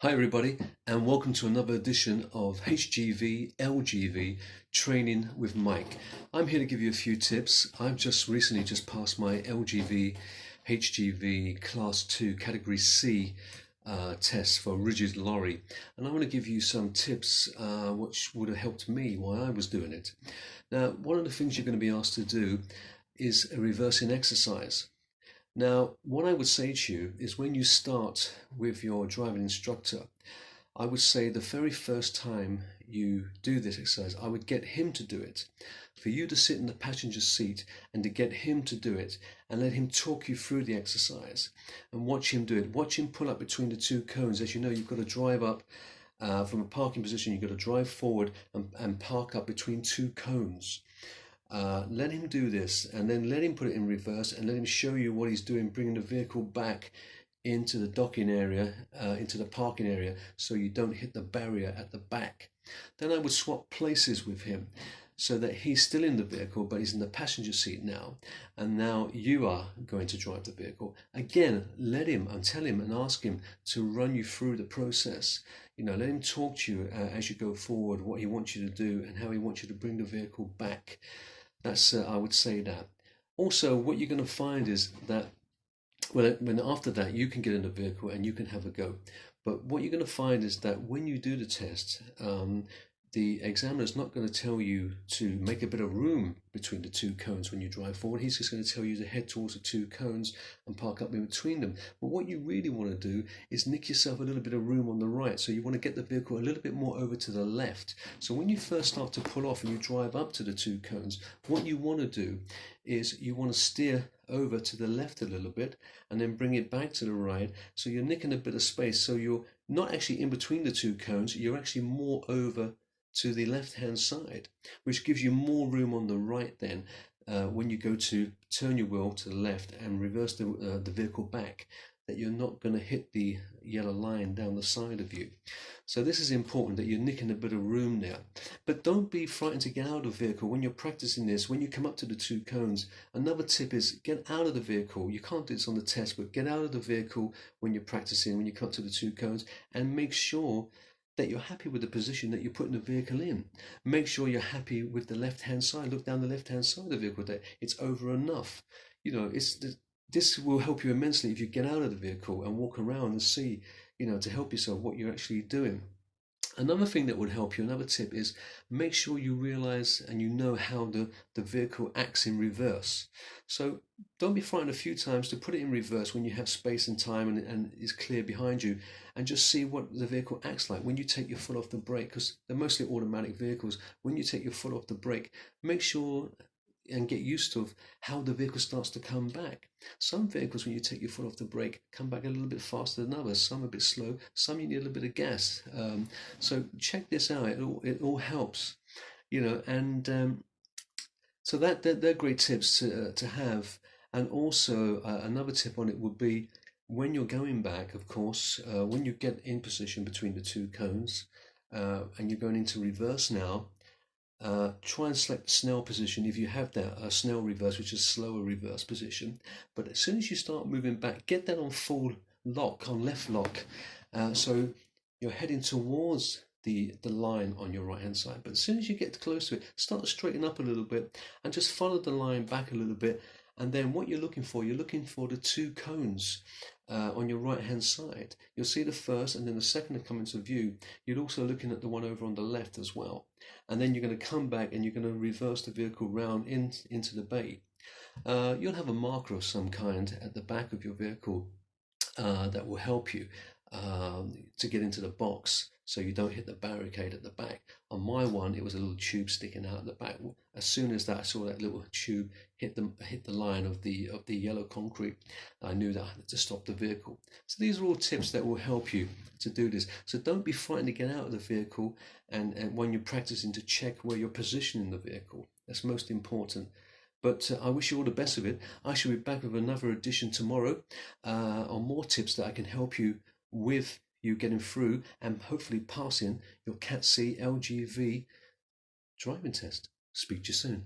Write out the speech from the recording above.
Hi everybody, and welcome to another edition of HGV LGV Training with Mike. I'm here to give you a few tips. I've just recently passed my LGV HGV Class 2 Category C test for rigid lorry, and I want to give you some tips which would have helped me while I was doing it. Now, one of the things you're going to be asked to do is a reversing exercise. Now, what I would say to you is when you start with your driving instructor, I would say the very first time you do this exercise, I would get him to do it. For you to sit in the passenger seat and to get him to do it and let him talk you through the exercise and watch him do it. Watch him pull up between the two cones. As you know, you've got to drive up from a parking position, you've got to drive forward and park up between two cones. Let him do this and then let him put it in reverse and let him show you what he's doing, bringing the vehicle back into the docking area, into the parking area, so you don't hit the barrier at the back. Then I would swap places with him so that he's still in the vehicle but he's in the passenger seat now, and now you are going to drive the vehicle. Again, let him and tell him and ask him to run you through the process. Let him talk to you as you go forward, what he wants you to do and how he wants you to bring the vehicle back. That's I would say that. Also, what you're going to find is that when after that you can get in the vehicle and you can have a go. But what you're going to find is that when you do the test, the examiner is not going to tell you to make a bit of room between the two cones when you drive forward. He's just going to tell you to head towards the two cones and park up in between them. But what you really want to do is nick yourself a little bit of room on the right. So you want to get the vehicle a little bit more over to the left. So when you first start to pull off and you drive up to the two cones, what you want to do is you want to steer over to the left a little bit and then bring it back to the right. So you're nicking a bit of space. So you're not actually in between the two cones. You're actually more over to the left hand side, which gives you more room on the right then when you go to turn your wheel to the left and reverse the vehicle back, that you're not going to hit the yellow line down the side of you. So this is important, that you're nicking a bit of room there. But don't be frightened to get out of the vehicle when you're practicing this. When you come up to the two cones, another tip is get out of the vehicle. You can't do this on the test, but get out of the vehicle when you're practicing, when you come up to the two cones, and make sure that you're happy with the position that you're putting the vehicle in. Make sure you're happy with the left-hand side. Look down the left-hand side of the vehicle, that it's over enough. This will help you immensely if you get out of the vehicle and walk around and see, to help yourself what you're actually doing. Another thing that would help you, another tip, is make sure you realize and you know how the vehicle acts in reverse. So don't be frightened a few times to put it in reverse when you have space and time and it's clear behind you, and just see what the vehicle acts like when you take your foot off the brake, because they're mostly automatic vehicles. When you take your foot off the brake, make sure and get used to how the vehicle starts to come back. Some vehicles, when you take your foot off the brake, come back a little bit faster than others. Some a bit slow. Some you need a little bit of gas. So check this out. It all helps, and so they're great tips to have. And also another tip on it would be when you're going back, of course, when you get in position between the two cones and you're going into reverse now. Try and select the Snell position if you have that, a Snell reverse, which is slower reverse position. But as soon as you start moving back, get that on full lock, on left lock. So you're heading towards the line on your right hand side. But as soon as you get close to it, start to straighten up a little bit and just follow the line back a little bit. And then what you're looking for the two cones on your right hand side. You'll see the first and then the second to come into view. You're also looking at the one over on the left as well. And then you're going to come back and you're going to reverse the vehicle round into the bay. You'll have a marker of some kind at the back of your vehicle that will help you to get into the box so you don't hit the barricade at the back. On my one, it was a little tube sticking out at the back. As soon as I saw that little tube hit the line of the yellow concrete, I knew that I had to stop the vehicle. So these are all tips that will help you to do this. So don't be frightened to get out of the vehicle and when you're practicing, to check where you're positioning the vehicle. That's most important. But I wish you all the best of it. I shall be back with another edition tomorrow on more tips that I can help you with you getting through and hopefully passing your Cat C LGV driving test. Speak to you soon.